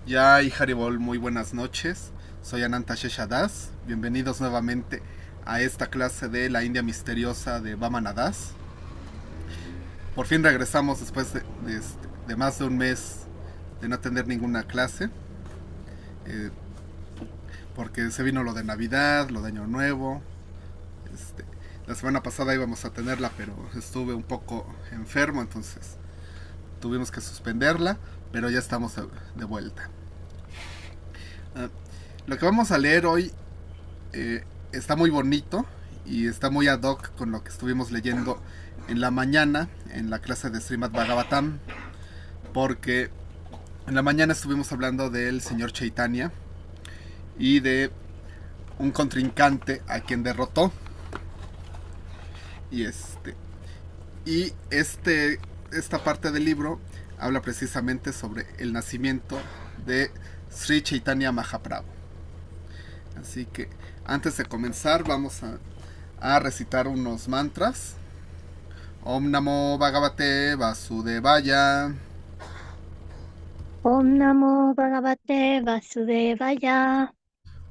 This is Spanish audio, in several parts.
Ya, y Haribol, muy buenas noches. Soy Ananta Sheshadas. Bienvenidos nuevamente a esta clase de la India misteriosa de Vamanadas. Por fin regresamos después de más de un mes de no tener ninguna clase. eh, Porque se vino lo de Navidad, lo de Año Nuevo. Este, la semana pasada íbamos a tenerla, pero estuve un poco enfermo, entonces tuvimos que suspenderla, pero ya estamos de vuelta. Ah, lo que vamos a leer hoy está muy bonito y está muy ad hoc con lo que estuvimos leyendo en la mañana en la clase de Srimad Bhagavatam, porque en la mañana estuvimos hablando del señor Chaitanya y de un contrincante a quien derrotó. Y esta parte del libro habla precisamente sobre el nacimiento de Sri Chaitanya Mahaprabhu. Así que antes de comenzar a recitar unos mantras. Om Namo Bhagavate Vasudevaya. Om Namo Bhagavate Vasudevaya.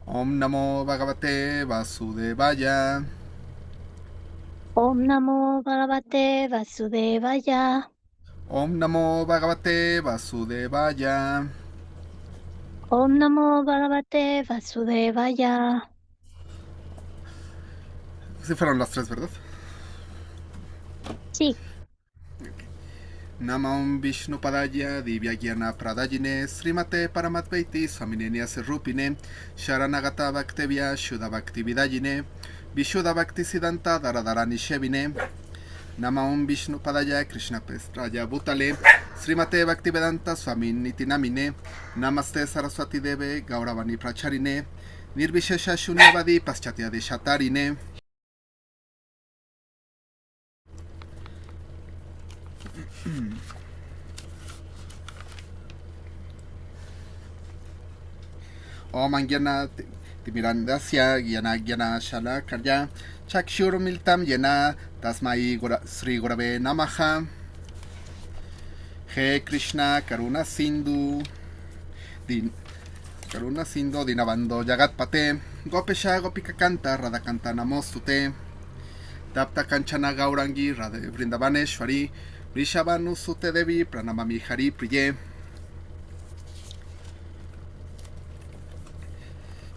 Om Namo Bhagavate Vasudevaya. Om Namo Bhagavate Vasudevaya. Om Namo Bhagavate Vasudevaya. Om Namo Bhagavate Vasudevaya. Sí fueron las tres, ¿verdad? Sí. Namam Vishnu Padaya Divyagyana Pradayine Srimate Paramatveiti Swaminenia Serupine Sharanagata Bhaktevya Shuddha Bhakti Vidayine Vishuddha Bhakti Siddhanta Dharadharani Shevine Namam Vishnu Padaya Krishna Pestraya Bhutale Srimate Bhaktivedanta Swami Nitinamine Namaste Saraswati Deve Gauravani Pracharine Nirvishesha Shunyavadi Paschatya Deshatarine. Om Angyana Timirandasya Gyana Gyana Shala Karya Chakshur Miltam Yena Tasmai Sri Gurave Namaha. He Krishna Karuna Sindhu Din Karuna Sindhu Dinabando Jagat Pate Gopesha Gopika Kanta Radhakanta Namostute Tapta Kanchana Gaurangi Radhe Vrindavaneshwari Rishabhanu Sute Devi Pranamami Hari Priye.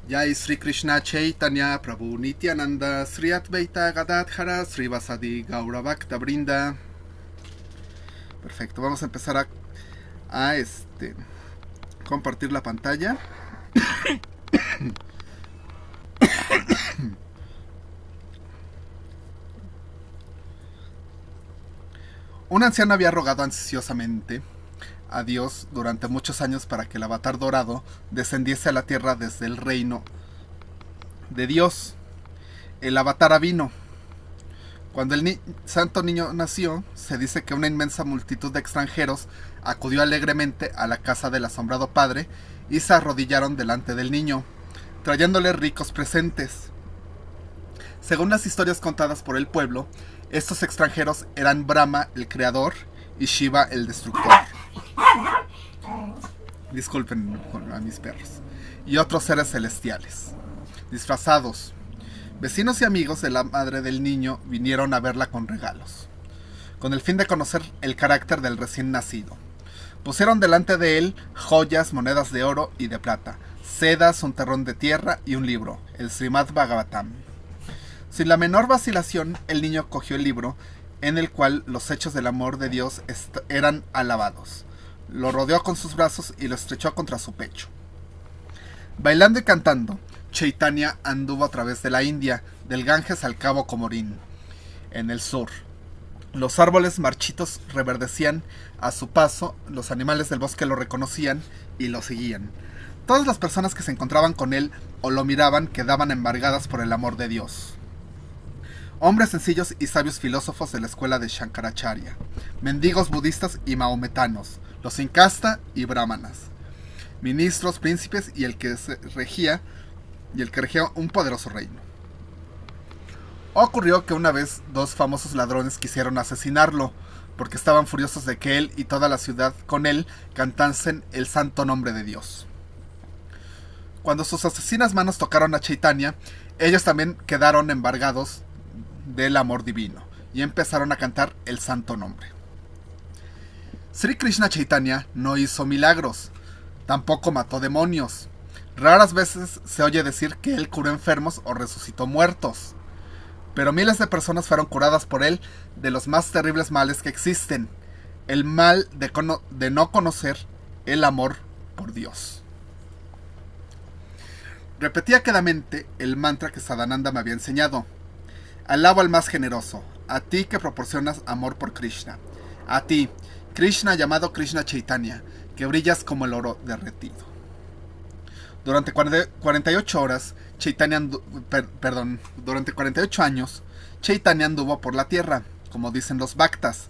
Jai Sri Krishna Chaitanya Prabhu Nityananda Sri Advaita Gadadhara Sri Vasadi Gauravakta Brinda. Perfecto, vamos a empezar a compartir la pantalla. Un anciano había rogado ansiosamente a Dios durante muchos años para que el avatar dorado descendiese a la tierra desde el reino de Dios. El avatar vino. Cuando el santo niño nació, se dice que una inmensa multitud de extranjeros acudió alegremente a la casa del asombrado padre y se arrodillaron delante del niño, trayéndole ricos presentes. Según las historias contadas por el pueblo, estos extranjeros eran Brahma, el creador, y Shiva, el destructor. Disculpen a mis perros. Y otros seres celestiales, disfrazados. Vecinos y amigos de la madre del niño vinieron a verla con regalos, con el fin de conocer el carácter del recién nacido. Pusieron delante de él joyas, monedas de oro y de plata, sedas, un terrón de tierra y un libro, el Srimad Bhagavatam. Sin la menor vacilación, el niño cogió el libro, en el cual los hechos del amor de Dios eran alabados. Lo rodeó con sus brazos y lo estrechó contra su pecho. Bailando y cantando, Chaitanya anduvo a través de la India, del Ganges al cabo Comorín, en el sur. Los árboles marchitos reverdecían a su paso, los animales del bosque lo reconocían y lo seguían. Todas las personas que se encontraban con él o lo miraban quedaban embargadas por el amor de Dios. Hombres sencillos y sabios filósofos de la escuela de Shankaracharya, mendigos budistas y mahometanos, los sin casta y brahmanas, ministros, príncipes y el que regía un poderoso reino. Ocurrió que una vez dos famosos ladrones quisieron asesinarlo, porque estaban furiosos de que él y toda la ciudad con él cantasen el santo nombre de Dios. Cuando sus asesinas manos tocaron a Chaitanya, ellos también quedaron embargados del amor divino y empezaron a cantar el santo nombre. Sri Krishna Chaitanya no hizo milagros, tampoco mató demonios. Raras veces se oye decir que él curó enfermos o resucitó muertos. Pero miles de personas fueron curadas por él de los más terribles males que existen. El mal de no conocer el amor por Dios. Repetía quedamente el mantra que Sadananda me había enseñado. Alabo al más generoso, a ti que proporcionas amor por Krishna. A ti, Krishna llamado Krishna Chaitanya, que brillas como el oro derretido. Durante 48 horas, durante 48 años, Chaitanya anduvo por la tierra, como dicen los Bhaktas,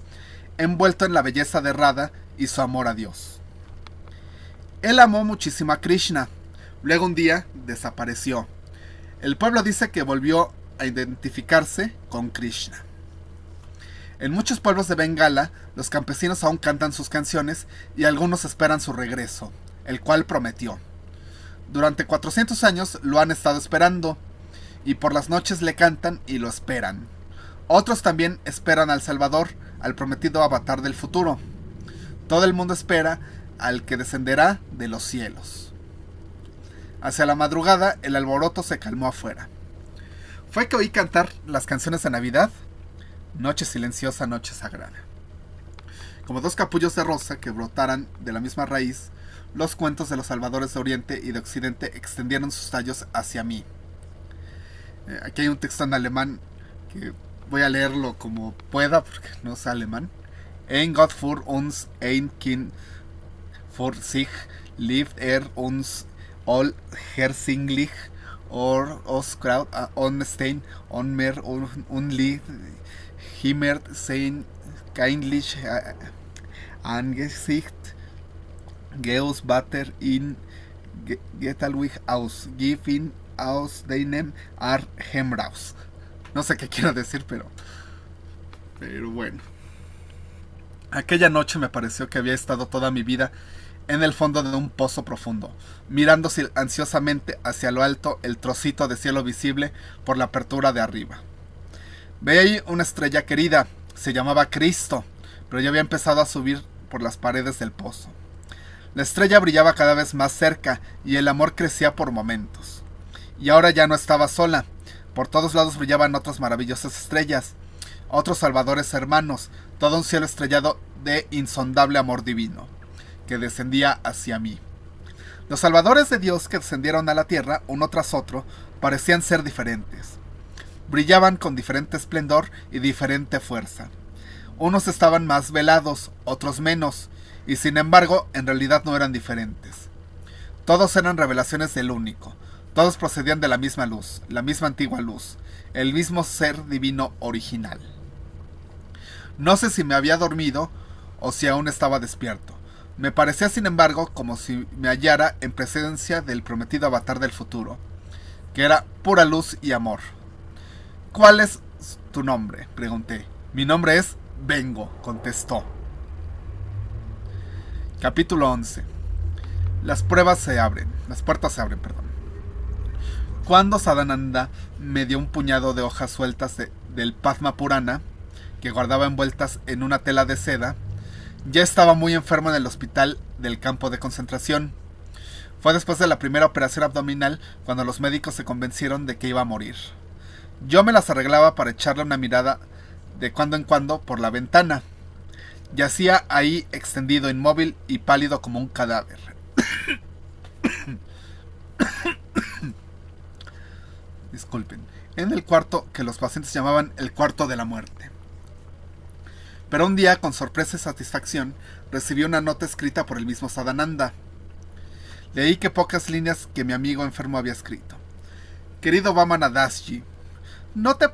envuelto en la belleza de Radha y su amor a Dios. Él amó muchísimo a Krishna. Luego un día desapareció. El pueblo dice que volvió a identificarse con Krishna. En muchos pueblos de Bengala, los campesinos aún cantan sus canciones y algunos esperan su regreso, el cual prometió. Durante 400 años lo han estado esperando, y por las noches le cantan y lo esperan. Otros también esperan al Salvador, al prometido avatar del futuro. Todo el mundo espera al que descenderá de los cielos. Hacia la madrugada, el alboroto se calmó afuera. Fue que oí cantar las canciones de Navidad, Noche silenciosa, noche sagrada. Como dos capullos de rosa que brotaran de la misma raíz, los cuentos de los salvadores de Oriente y de Occidente extendieron sus tallos hacia mí. Aquí hay un texto en alemán que voy a leerlo como pueda porque no sé alemán. Ein Gott für uns, ein Kind für sich, liebt uns all herzlich, os Kraut, Stein, Mer, Lied, Himmert, sein, kindlich, Angesicht, Geus Bater in Getalwig aus, Gifin aus deinem Ar Hemraus. No sé qué quiero decir, pero bueno. Aquella noche me pareció que había estado toda mi vida en el fondo de un pozo profundo, mirando ansiosamente hacia lo alto el trocito de cielo visible por la apertura de arriba. Veía ahí una estrella querida, se llamaba Cristo, pero ya había empezado a subir por las paredes del pozo. La estrella brillaba cada vez más cerca y el amor crecía por momentos. Y ahora ya no estaba sola, por todos lados brillaban otras maravillosas estrellas, otros salvadores hermanos, todo un cielo estrellado de insondable amor divino, que descendía hacia mí. Los salvadores de Dios que descendieron a la tierra, uno tras otro, parecían ser diferentes. Brillaban con diferente esplendor y diferente fuerza. Unos estaban más velados, otros menos, y sin embargo, en realidad no eran diferentes. Todos eran revelaciones del único. Todos procedían de la misma luz, la misma antigua luz, el mismo ser divino original. No sé si me había dormido o si aún estaba despierto. Me parecía, sin embargo, como si me hallara en presencia del prometido avatar del futuro, que era pura luz y amor. ¿Cuál es tu nombre?, pregunté. Mi nombre es Vengo, contestó. Capítulo 11. Las puertas se abren, perdón. Cuando Sadananda me dio un puñado de hojas sueltas del Padma Purana, que guardaba envueltas en una tela de seda, ya estaba muy enfermo en el hospital del campo de concentración. Fue después de la primera operación abdominal cuando los médicos se convencieron de que iba a morir. Yo me las arreglaba para echarle una mirada de cuando en cuando por la ventana. Yacía ahí extendido, inmóvil y pálido como un cadáver. Disculpen. En el cuarto que los pacientes llamaban el cuarto de la muerte. Pero un día, con sorpresa y satisfacción, recibí una nota escrita por el mismo Sadananda. Leí que pocas líneas que mi amigo enfermo había escrito. Querido Vamana Dasji, no te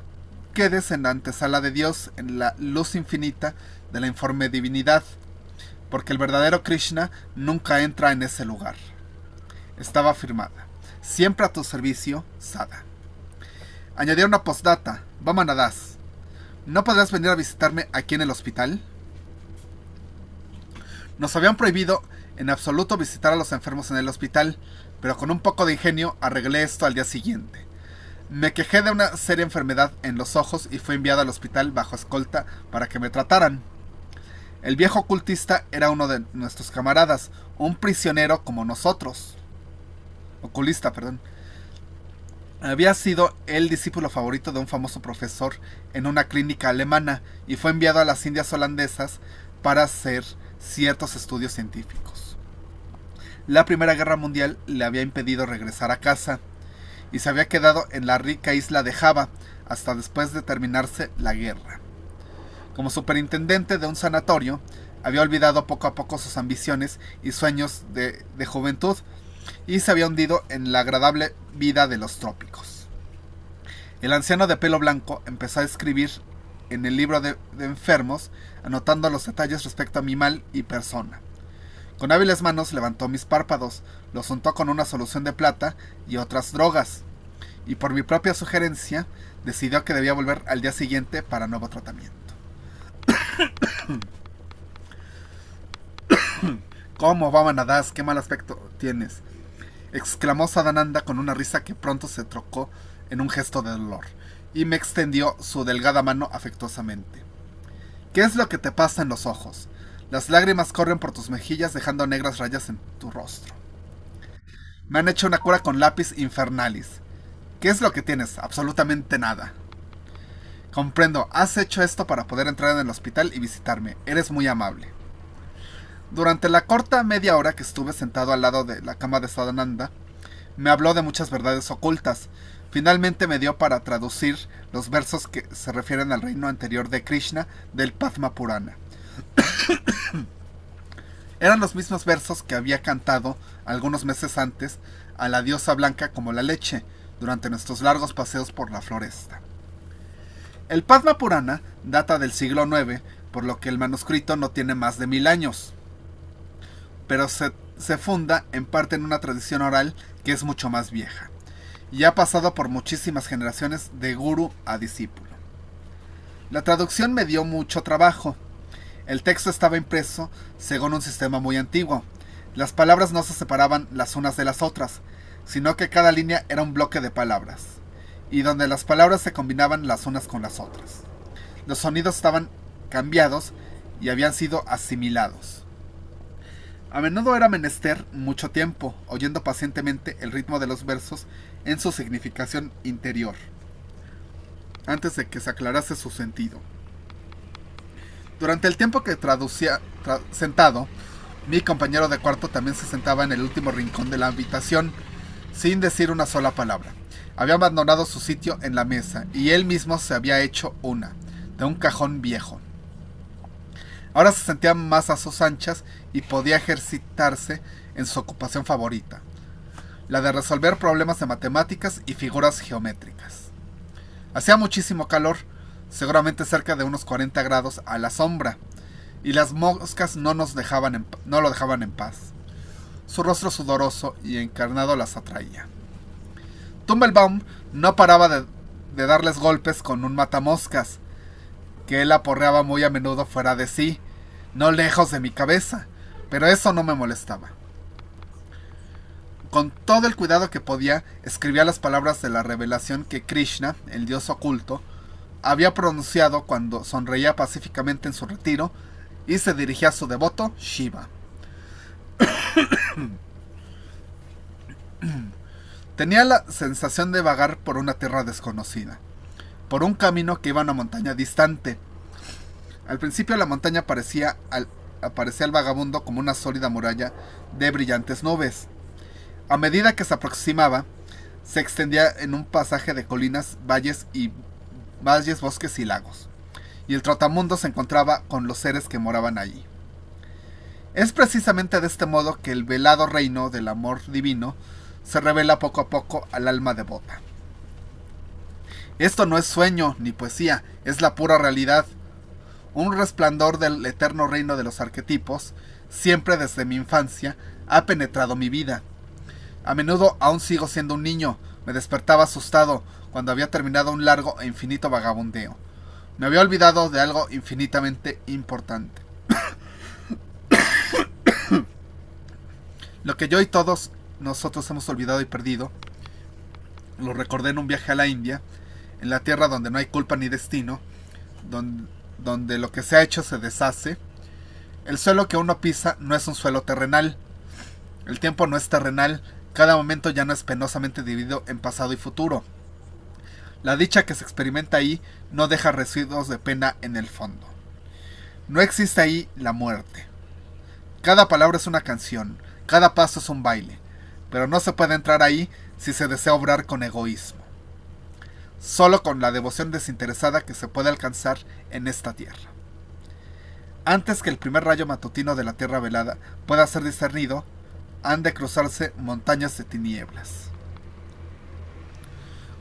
quedes en la antesala de Dios, en la luz infinita de la informe divinidad, porque el verdadero Krishna nunca entra en ese lugar. Estaba firmada. Siempre a tu servicio, Sada. Añadía una postdata. Vamana Das, ¿no podrás venir a visitarme aquí en el hospital? Nos habían prohibido en absoluto visitar a los enfermos en el hospital, pero con un poco de ingenio arreglé esto al día siguiente. Me quejé de una seria enfermedad en los ojos y fui enviado al hospital bajo escolta para que me trataran. El viejo ocultista era uno de nuestros camaradas, un prisionero como nosotros. Oculista, perdón. Había sido el discípulo favorito de un famoso profesor en una clínica alemana y fue enviado a las Indias holandesas para hacer ciertos estudios científicos. La Primera Guerra Mundial le había impedido regresar a casa y se había quedado en la rica isla de Java hasta después de terminarse la guerra. Como superintendente de un sanatorio, había olvidado poco a poco sus ambiciones y sueños de juventud y se había hundido en la agradable vida de los trópicos. El anciano de pelo blanco empezó a escribir en el libro de enfermos, anotando los detalles respecto a mi mal y persona. Con hábiles manos levantó mis párpados, los untó con una solución de plata y otras drogas, y por mi propia sugerencia decidió que debía volver al día siguiente para nuevo tratamiento. ¿Cómo, Vamanadas? ¿Qué mal aspecto tienes?, exclamó Sadananda con una risa que pronto se trocó en un gesto de dolor, y me extendió su delgada mano afectuosamente. ¿Qué es lo que te pasa en los ojos? Las lágrimas corren por tus mejillas dejando negras rayas en tu rostro. Me han hecho una cura con lápiz infernalis. ¿Qué es lo que tienes? Absolutamente nada. Comprendo, has hecho esto para poder entrar en el hospital y visitarme. Eres muy amable. Durante la corta media hora que estuve sentado al lado de la cama de Sadananda, me habló de muchas verdades ocultas. Finalmente me dio para traducir los versos que se refieren al reino anterior de Krishna del Padma Purana. Eran los mismos versos que había cantado algunos meses antes a la diosa blanca como la leche durante nuestros largos paseos por la floresta. El Padma Purana data del siglo IX, por lo que el manuscrito no tiene más de 1000 años. Pero se funda en parte en una tradición oral que es mucho más vieja, y ha pasado por muchísimas generaciones de gurú a discípulo. La traducción me dio mucho trabajo. El texto estaba impreso según un sistema muy antiguo. Las palabras no se separaban las unas de las otras, sino que cada línea era un bloque de palabras, y donde las palabras se combinaban las unas con las otras. Los sonidos estaban cambiados y habían sido asimilados. A menudo era menester mucho tiempo, oyendo pacientemente el ritmo de los versos en su significación interior, antes de que se aclarase su sentido. Durante el tiempo que traducía sentado, mi compañero de cuarto también se sentaba en el último rincón de la habitación, sin decir una sola palabra. Había abandonado su sitio en la mesa, y él mismo se había hecho una, de un cajón viejo. Ahora se sentía más a sus anchas y podía ejercitarse en su ocupación favorita, la de resolver problemas de matemáticas y figuras geométricas. Hacía muchísimo calor, seguramente cerca de unos 40 grados a la sombra, y las moscas no lo dejaban en paz. Su rostro sudoroso y encarnado las atraía. Tumblebaum no paraba de darles golpes con un matamoscas, que él aporreaba muy a menudo fuera de sí, no lejos de mi cabeza, pero eso no me molestaba. Con todo el cuidado que podía, escribía las palabras de la revelación que Krishna, el dios oculto, había pronunciado cuando sonreía pacíficamente en su retiro y se dirigía a su devoto Shiva. Tenía la sensación de vagar por una tierra desconocida, por un camino que iba a una montaña distante. Al principio la montaña aparecía al vagabundo como una sólida muralla de brillantes nubes. A medida que se aproximaba, se extendía en un pasaje de colinas, valles, bosques y lagos, y el trotamundo se encontraba con los seres que moraban allí. Es precisamente de este modo que el velado reino del amor divino se revela poco a poco al alma devota. Esto no es sueño ni poesía, es la pura realidad. Un resplandor del eterno reino de los arquetipos, siempre desde mi infancia, ha penetrado mi vida. A menudo aún sigo siendo un niño, me despertaba asustado cuando había terminado un largo e infinito vagabundeo. Me había olvidado de algo infinitamente importante. Lo que yo y todos nosotros hemos olvidado y perdido, lo recordé en un viaje a la India, en la tierra donde no hay culpa ni destino, donde lo que se ha hecho se deshace. El suelo que uno pisa no es un suelo terrenal. El tiempo no es terrenal. Cada momento ya no es penosamente dividido en pasado y futuro. La dicha que se experimenta ahí no deja residuos de pena en el fondo. No existe ahí la muerte. Cada palabra es una canción, cada paso es un baile, pero no se puede entrar ahí si se desea obrar con egoísmo. Solo con la devoción desinteresada que se puede alcanzar en esta tierra. Antes que el primer rayo matutino de la tierra velada pueda ser discernido, han de cruzarse montañas de tinieblas.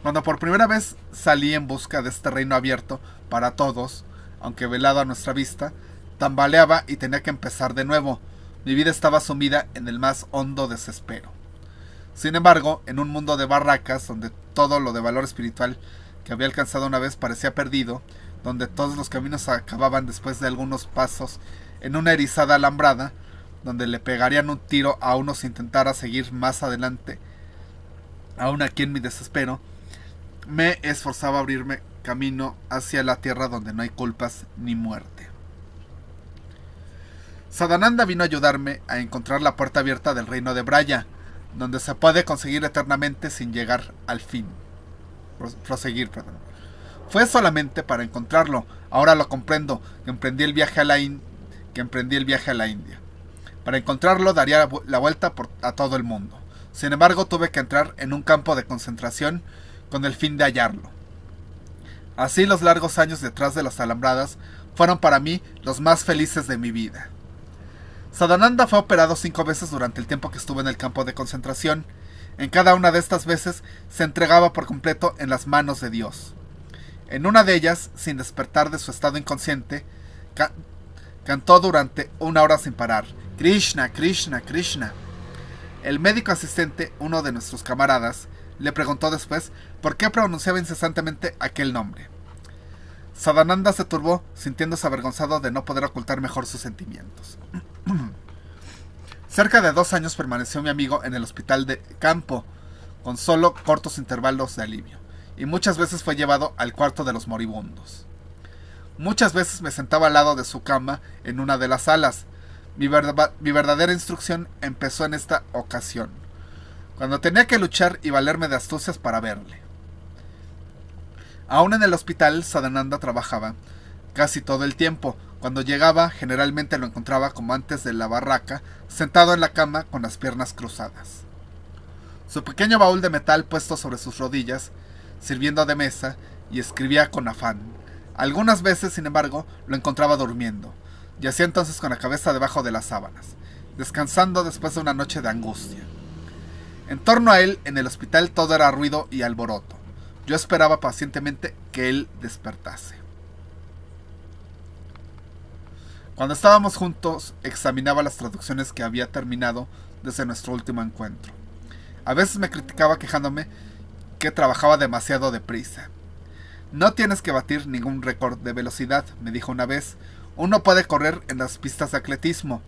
Cuando por primera vez salí en busca de este reino abierto para todos, aunque velado a nuestra vista, tambaleaba y tenía que empezar de nuevo. Mi vida estaba sumida en el más hondo desespero. Sin embargo, en un mundo de barracas, donde todo lo de valor espiritual que había alcanzado una vez parecía perdido, donde todos los caminos acababan después de algunos pasos en una erizada alambrada, donde le pegarían un tiro a uno si intentara seguir más adelante, aún aquí en mi desespero, me esforzaba a abrirme camino hacia la tierra donde no hay culpas ni muerte. Sadananda vino a ayudarme a encontrar la puerta abierta del reino de Braya, donde se puede conseguir eternamente sin llegar al fin. Proseguir. Fue solamente para encontrarlo, ahora lo comprendo, que emprendí el viaje a la India. Para encontrarlo daría la vuelta a todo el mundo. Sin embargo, tuve que entrar en un campo de concentración con el fin de hallarlo. Así los largos años detrás de las alambradas fueron para mí los más felices de mi vida. Sadananda fue operado 5 veces durante el tiempo que estuve en el campo de concentración. En cada una de estas veces se entregaba por completo en las manos de Dios. En una de ellas, sin despertar de su estado inconsciente, cantó durante 1 hora sin parar: Krishna, Krishna, Krishna. El médico asistente, uno de nuestros camaradas, le preguntó después por qué pronunciaba incesantemente aquel nombre. Sadananda se turbó, sintiéndose avergonzado de no poder ocultar mejor sus sentimientos. Cerca de 2 años permaneció mi amigo en el hospital de campo, con solo cortos intervalos de alivio, y muchas veces fue llevado al cuarto de los moribundos. Muchas veces me sentaba al lado de su cama en una de las salas. Mi verdadera instrucción empezó en esta ocasión, cuando tenía que luchar y valerme de astucias para verle. Aún en el hospital, Sadananda trabajaba casi todo el tiempo. Cuando llegaba, generalmente lo encontraba como antes de la barraca, sentado en la cama con las piernas cruzadas. Su pequeño baúl de metal puesto sobre sus rodillas, sirviendo de mesa, y escribía con afán. Algunas veces, sin embargo, lo encontraba durmiendo. Yacía entonces con la cabeza debajo de las sábanas, descansando después de una noche de angustia. En torno a él, en el hospital, todo era ruido y alboroto. Yo esperaba pacientemente que él despertase. Cuando estábamos juntos, examinaba las traducciones que había terminado desde nuestro último encuentro. A veces me criticaba quejándome que trabajaba demasiado deprisa. No tienes que batir ningún récord de velocidad, me dijo una vez. Uno puede correr en las pistas de atletismo,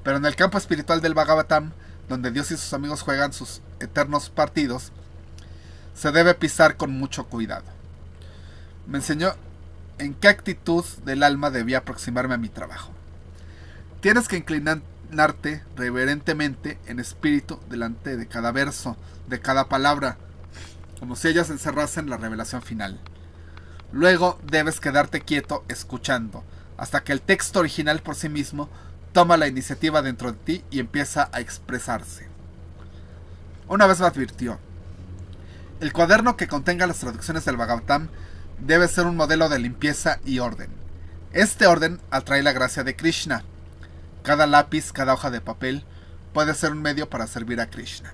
pero en el campo espiritual del Bhagavatam, donde Dios y sus amigos juegan sus eternos partidos, se debe pisar con mucho cuidado. Me enseñó en qué actitud del alma debía aproximarme a mi trabajo. Tienes que inclinarte reverentemente en espíritu delante de cada verso, de cada palabra, como si ellas encerrasen la revelación final. Luego debes quedarte quieto escuchando, hasta que el texto original por sí mismo toma la iniciativa dentro de ti y empieza a expresarse. Una vez me advirtió: el cuaderno que contenga las traducciones del Bhagavatam debe ser un modelo de limpieza y orden. Este orden atrae la gracia de Krishna. Cada lápiz, cada hoja de papel puede ser un medio para servir a Krishna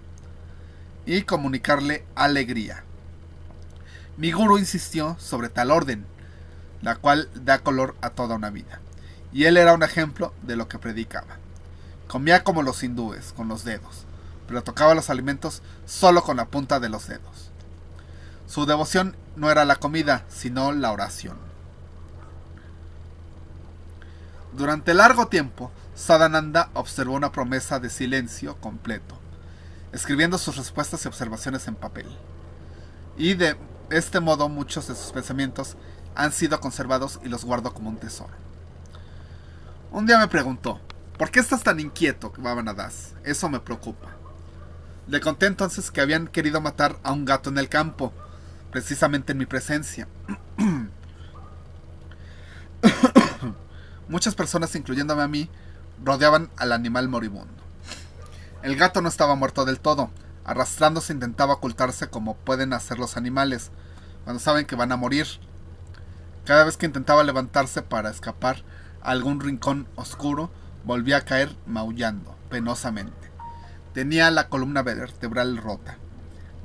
y comunicarle alegría. Mi gurú insistió sobre tal orden, la cual da color a toda una vida, y él era un ejemplo de lo que predicaba. Comía como los hindúes, con los dedos, pero tocaba los alimentos solo con la punta de los dedos. Su devoción no era la comida, sino la oración. Durante largo tiempo, Sadananda observó una promesa de silencio completo, escribiendo sus respuestas y observaciones en papel. Y de este modo muchos de sus pensamientos han sido conservados y los guardo como un tesoro. Un día me preguntó, ¿por qué estás tan inquieto, Bhavanadas? Eso me preocupa. Le conté entonces que habían querido matar a un gato en el campo, precisamente en mi presencia. Muchas personas, incluyéndome a mí, rodeaban al animal moribundo. El gato no estaba muerto del todo. Arrastrándose intentaba ocultarse como pueden hacer los animales cuando saben que van a morir. Cada vez que intentaba levantarse para escapar a algún rincón oscuro, volvía a caer maullando penosamente. Tenía la columna vertebral rota.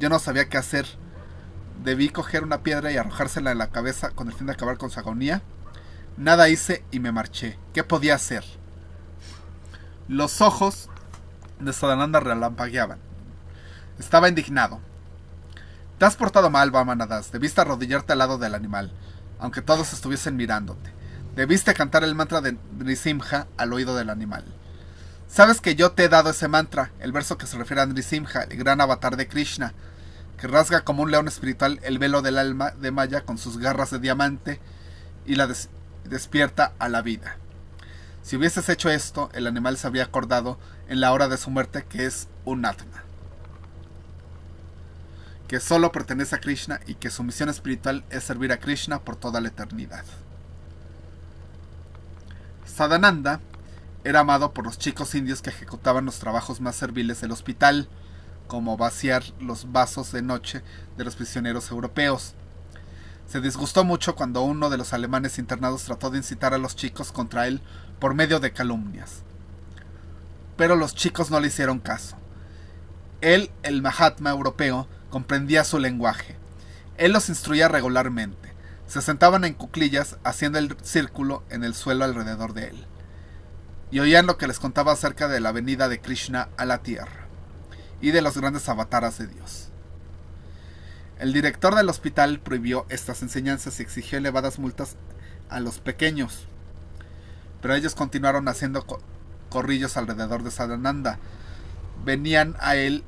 Yo no sabía qué hacer. Debí coger una piedra y arrojársela en la cabeza con el fin de acabar con su agonía. Nada hice y me marché. ¿Qué podía hacer? Los ojos de Sadananda relampagueaban. Estaba indignado. Te has portado mal, Vamanadas. Debiste arrodillarte al lado del animal, aunque todos estuviesen mirándote. Debiste cantar el mantra de Nrisimha al oído del animal. Sabes que yo te he dado ese mantra, el verso que se refiere a Nrisimha, el gran avatar de Krishna, que rasga como un león espiritual el velo del alma de Maya con sus garras de diamante y la despierta a la vida. Si hubieses hecho esto, el animal se habría acordado en la hora de su muerte que es un Atma, que solo pertenece a Krishna y que su misión espiritual es servir a Krishna por toda la eternidad. Sadananda era amado por los chicos indios que ejecutaban los trabajos más serviles del hospital, como vaciar los vasos de noche de los prisioneros europeos. Se disgustó mucho cuando uno de los alemanes internados trató de incitar a los chicos contra él por medio de calumnias. Pero los chicos no le hicieron caso. Él, el Mahatma europeo, comprendía su lenguaje. Él los instruía regularmente. Se sentaban en cuclillas haciendo el círculo en el suelo alrededor de él, y oían lo que les contaba acerca de la venida de Krishna a la tierra y de los grandes avataras de Dios. El director del hospital prohibió estas enseñanzas y exigió elevadas multas a los pequeños, pero ellos continuaron haciendo corrillos alrededor de Sadananda. Venían a él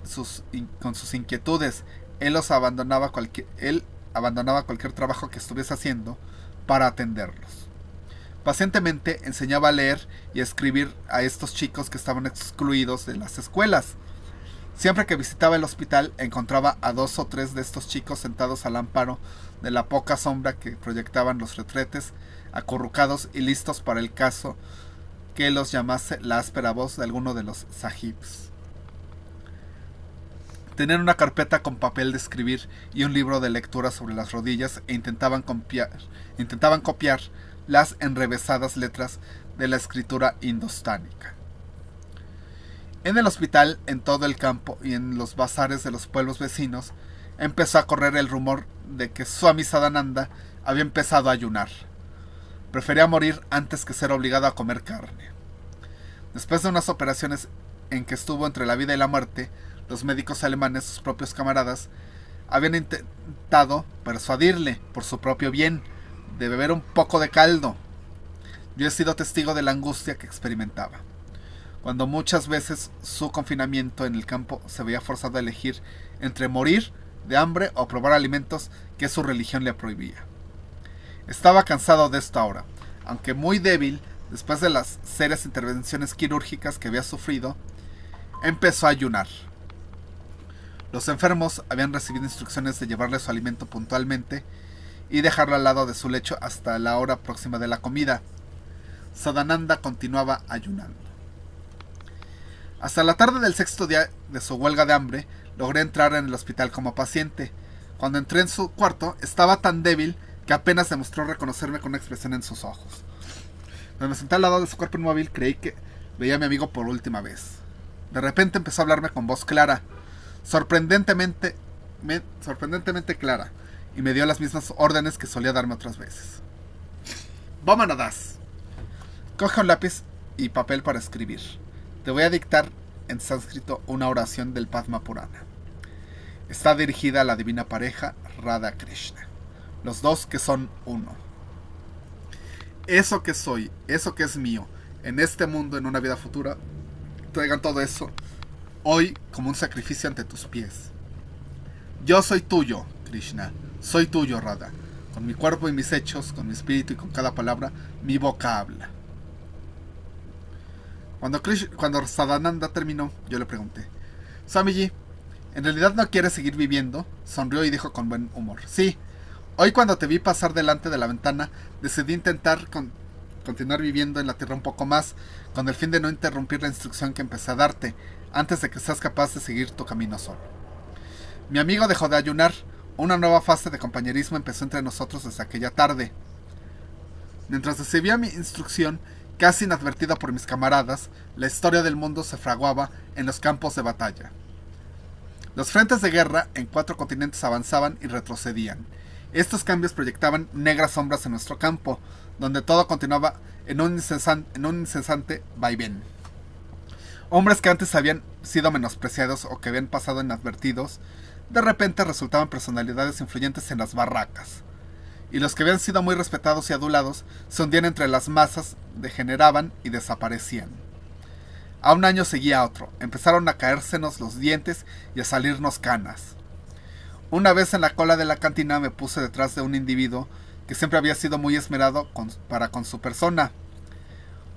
con sus inquietudes. Él abandonaba cualquier trabajo que estuviese haciendo para atenderlos. Pacientemente enseñaba a leer y a escribir a estos chicos que estaban excluidos de las escuelas. Siempre que visitaba el hospital encontraba a 2 o 3 de estos chicos sentados al amparo de la poca sombra que proyectaban los retretes, acurrucados y listos para el caso que los llamase la áspera voz de alguno de los sahibs. Tenían una carpeta con papel de escribir y un libro de lectura sobre las rodillas e intentaban copiar las enrevesadas letras de la escritura indostánica. En el hospital, en todo el campo y en los bazares de los pueblos vecinos, empezó a correr el rumor de que Swami Sadananda había empezado a ayunar. Prefería morir antes que ser obligado a comer carne. Después de unas operaciones en que estuvo entre la vida y la muerte, los médicos alemanes, sus propios camaradas, habían intentado persuadirle, por su propio bien, de beber un poco de caldo. Yo he sido testigo de la angustia que experimentaba, cuando muchas veces su confinamiento en el campo se veía forzado a elegir entre morir de hambre o probar alimentos que su religión le prohibía. Estaba cansado de esto ahora, aunque muy débil después de las serias intervenciones quirúrgicas que había sufrido, empezó a ayunar. Los enfermos habían recibido instrucciones de llevarle su alimento puntualmente y dejarlo al lado de su lecho hasta la hora próxima de la comida. Sadananda continuaba ayunando. Hasta la tarde del 6º día de su huelga de hambre, logré entrar en el hospital como paciente. Cuando entré en su cuarto, estaba tan débil que apenas demostró reconocerme con una expresión en sus ojos. Cuando me senté al lado de su cuerpo inmóvil, creí que veía a mi amigo por última vez. De repente empezó a hablarme con voz clara, sorprendentemente clara, y me dio las mismas órdenes que solía darme otras veces. Vamanadas, coge un lápiz y papel para escribir. Te voy a dictar en sánscrito una oración del Padma Purana. Está dirigida a la divina pareja Radha Krishna, los dos que son uno. Eso que soy, eso que es mío, en este mundo, en una vida futura, traigan todo eso hoy como un sacrificio ante tus pies. Yo soy tuyo, Krishna. Soy tuyo, Radha. Con mi cuerpo y mis hechos, con mi espíritu y con cada palabra, mi boca habla. Cuando Sadananda terminó, yo le pregunté: Swamiji, ¿en realidad no quieres seguir viviendo? Sonrió y dijo con buen humor: Sí, hoy cuando te vi pasar delante de la ventana, decidí intentar continuar viviendo en la tierra un poco más, con el fin de no interrumpir la instrucción que empecé a darte, antes de que seas capaz de seguir tu camino solo. Mi amigo dejó de ayunar. Una nueva fase de compañerismo empezó entre nosotros desde aquella tarde. Mientras recibía mi instrucción, casi inadvertida por mis camaradas, la historia del mundo se fraguaba en los campos de batalla. Los frentes de guerra en 4 continentes avanzaban y retrocedían. Estos cambios proyectaban negras sombras en nuestro campo, donde todo continuaba en un incesante vaivén. Hombres que antes habían sido menospreciados o que habían pasado inadvertidos, de repente resultaban personalidades influyentes en las barracas. Y los que habían sido muy respetados y adulados se hundían entre las masas, degeneraban y desaparecían. A un año seguía otro, empezaron a caérsenos los dientes y a salirnos canas. Una vez en la cola de la cantina me puse detrás de un individuo que siempre había sido muy esmerado para con su persona.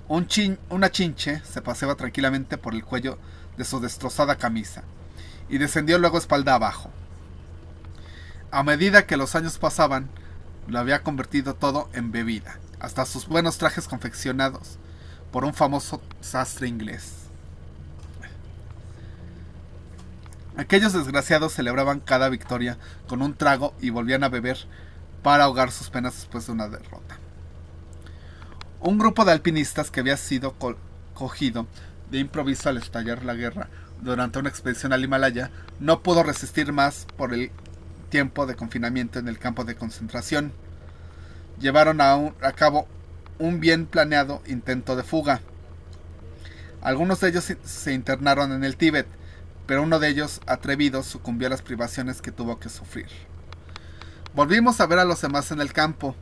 Una chinche se paseaba tranquilamente por el cuello de su destrozada camisa y descendió luego espalda abajo. A medida que los años pasaban, lo había convertido todo en bebida, hasta sus buenos trajes confeccionados por un famoso sastre inglés. Aquellos desgraciados celebraban cada victoria con un trago y volvían a beber para ahogar sus penas después de una derrota. Un grupo de alpinistas que había sido cogido de improviso al estallar la guerra durante una expedición al Himalaya no pudo resistir más por el tiempo de confinamiento en el campo de concentración. Llevaron a cabo un bien planeado intento de fuga. Algunos de ellos se internaron en el Tíbet, pero uno de ellos, atrevido, sucumbió a las privaciones que tuvo que sufrir. Volvimos a ver a los demás en el campo.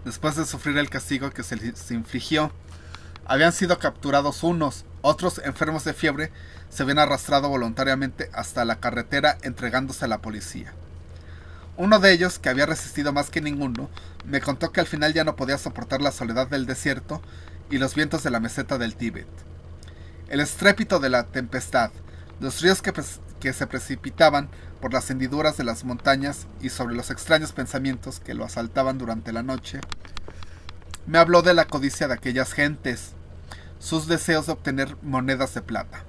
Después de sufrir el castigo que se les infligió, habían sido capturados unos, otros enfermos de fiebre se habían arrastrado voluntariamente hasta la carretera entregándose a la policía. Uno de ellos, que había resistido más que ninguno, me contó que al final ya no podía soportar la soledad del desierto y los vientos de la meseta del Tíbet. El estrépito de la tempestad, los ríos que se precipitaban por las hendiduras de las montañas y sobre los extraños pensamientos que lo asaltaban durante la noche, me habló de la codicia de aquellas gentes, sus deseos de obtener monedas de plata.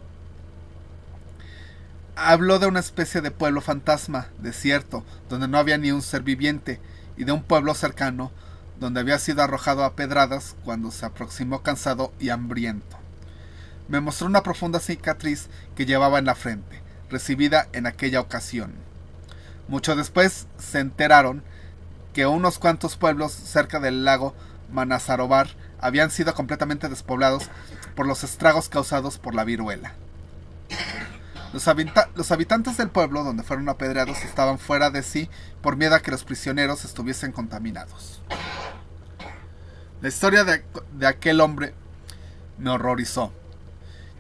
Habló de una especie de pueblo fantasma, desierto, donde no había ni un ser viviente, y de un pueblo cercano, donde había sido arrojado a pedradas cuando se aproximó cansado y hambriento. Me mostró una profunda cicatriz que llevaba en la frente, recibida en aquella ocasión. Mucho después se enteraron que unos cuantos pueblos cerca del lago Manasarovar habían sido completamente despoblados por los estragos causados por la viruela. Los habitantes del pueblo donde fueron apedreados estaban fuera de sí por miedo a que los prisioneros estuviesen contaminados. La historia de aquel hombre me horrorizó.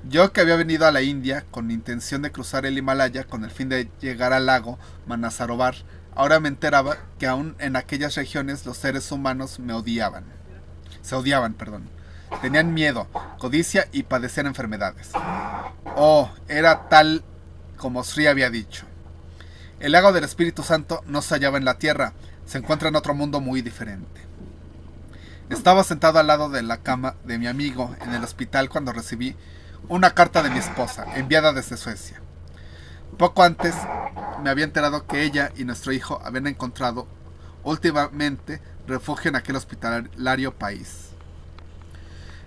Yo, que había venido a la India con intención de cruzar el Himalaya con el fin de llegar al lago Manasarovar, ahora me enteraba que aún en aquellas regiones los seres humanos se odiaban. Tenían miedo, codicia y padecían enfermedades. Oh, era tal como Sri había dicho. El lago del Espíritu Santo no se hallaba en la tierra, se encuentra en otro mundo muy diferente. Estaba sentado al lado de la cama de mi amigo en el hospital cuando recibí una carta de mi esposa, enviada desde Suecia. Poco antes me había enterado que ella y nuestro hijo habían encontrado últimamente refugio en aquel hospitalario país.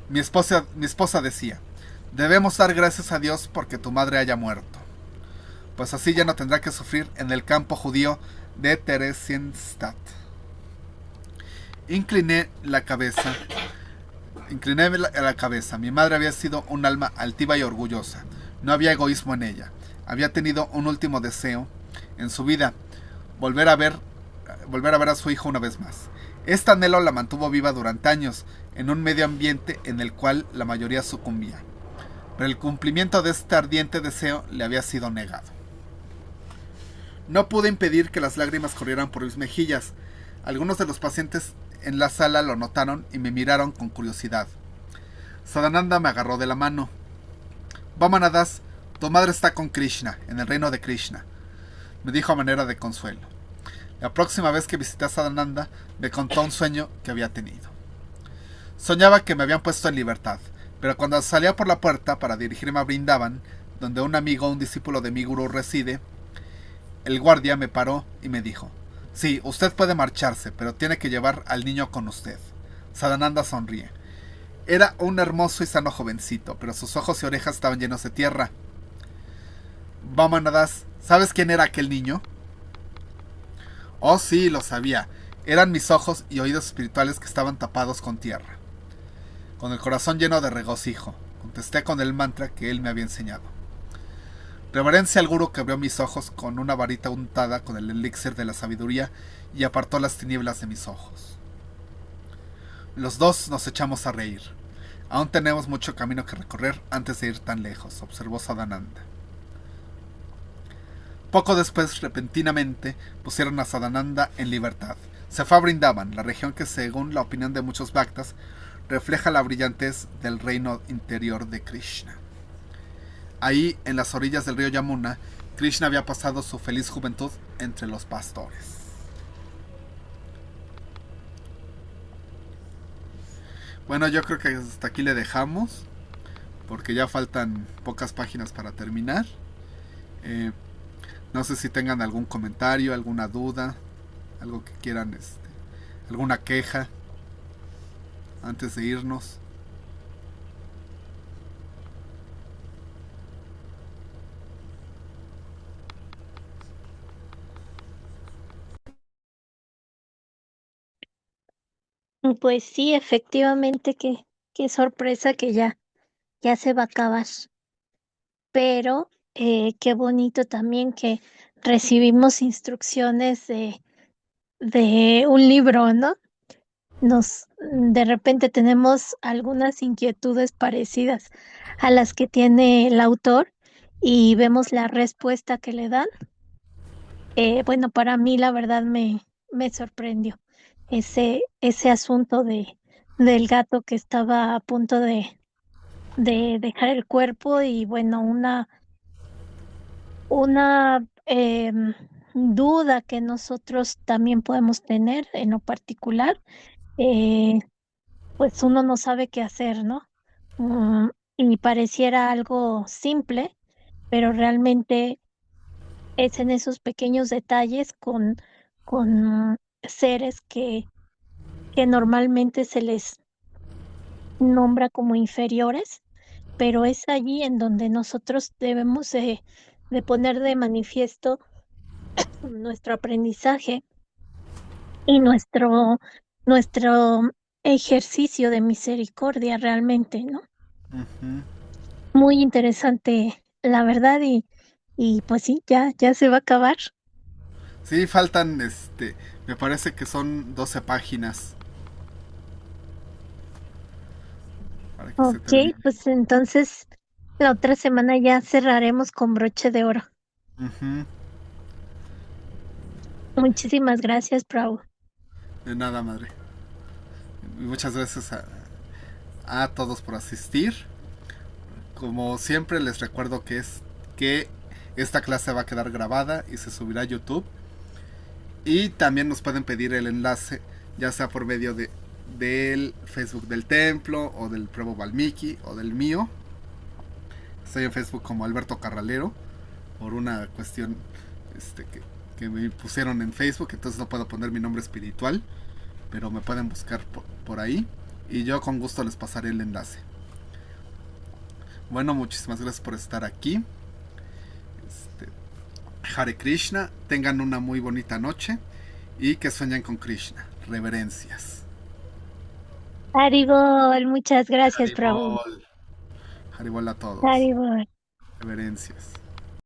Mi esposa decía: debemos dar gracias a Dios porque tu madre haya muerto, pues así ya no tendrá que sufrir en el campo judío de Theresienstadt. Incliné la cabeza. Mi madre había sido un alma altiva y orgullosa. No había egoísmo en ella. Había tenido un último deseo en su vida: volver a ver a su hijo una vez más. Este anhelo la mantuvo viva durante años, en un medio ambiente en el cual la mayoría sucumbía. Pero el cumplimiento de este ardiente deseo le había sido negado. No pude impedir que las lágrimas corrieran por mis mejillas. Algunos de los pacientes en la sala lo notaron y me miraron con curiosidad. Sadananda me agarró de la mano. Vamanadas, tu madre está con Krishna, en el reino de Krishna, me dijo a manera de consuelo. La próxima vez que visité a Sadananda, me contó un sueño que había tenido. Soñaba que me habían puesto en libertad, pero cuando salía por la puerta para dirigirme a Brindavan, donde un amigo o un discípulo de mi gurú reside, el guardia me paró y me dijo: sí, usted puede marcharse, pero tiene que llevar al niño con usted. Sadananda sonríe. Era un hermoso y sano jovencito, pero sus ojos y orejas estaban llenos de tierra. Vamanadas, ¿sabes quién era aquel niño? Oh, sí, lo sabía. Eran mis ojos y oídos espirituales que estaban tapados con tierra. Con el corazón lleno de regocijo, contesté con el mantra que él me había enseñado. Reverencia al gurú que abrió mis ojos con una varita untada con el elixir de la sabiduría y apartó las tinieblas de mis ojos. Los dos nos echamos a reír. Aún tenemos mucho camino que recorrer antes de ir tan lejos, observó Sadananda. Poco después, repentinamente, pusieron a Sadananda en libertad. Se fue a Brindavan, la región que, según la opinión de muchos bhaktas, refleja la brillantez del reino interior de Krishna. Ahí, en las orillas del río Yamuna, Krishna había pasado su feliz juventud entre los pastores. Bueno, yo creo que hasta aquí le dejamos, porque ya faltan pocas páginas para terminar. No sé si tengan algún comentario, alguna duda, algo que quieran, alguna queja antes de irnos. Pues sí, efectivamente, qué sorpresa que ya se va a acabar. Pero qué bonito también que recibimos instrucciones de un libro, ¿no? De repente tenemos algunas inquietudes parecidas a las que tiene el autor y vemos la respuesta que le dan. Bueno, para mí la verdad me sorprendió ese asunto del gato que estaba a punto de dejar el cuerpo y bueno, una duda que nosotros también podemos tener en lo particular, eh, pues uno no sabe qué hacer, ¿no? Mm, y pareciera algo simple, pero realmente es en esos pequeños detalles con seres que normalmente se les nombra como inferiores, pero es allí en donde nosotros debemos de poner de manifiesto nuestro aprendizaje y nuestro ejercicio de misericordia realmente, ¿no? Uh-huh. Muy interesante, la verdad, y pues sí, ya se va a acabar. Sí, faltan, me parece que son 12 páginas para que se Ok, termine. pues entonces la otra semana ya cerraremos con broche de oro. Uh-huh. Muchísimas gracias, Prau. De nada, madre. Y muchas gracias a todos por asistir. Como siempre les recuerdo que esta clase va a quedar grabada y se subirá a YouTube. Y también nos pueden pedir el enlace, ya sea por medio del Facebook del templo, o del Prabhu Valmiki, o del mío. Estoy en Facebook como Alberto Carralero, por una cuestión que me pusieron en Facebook, entonces no puedo poner mi nombre espiritual, pero me pueden buscar por ahí. Y yo con gusto les pasaré el enlace. Bueno, muchísimas gracias por estar aquí. Hare Krishna, tengan una muy bonita noche y que sueñen con Krishna. Reverencias. Haribol, muchas gracias, Prabhu. Haribol. Haribol a todos. Haribol. Reverencias.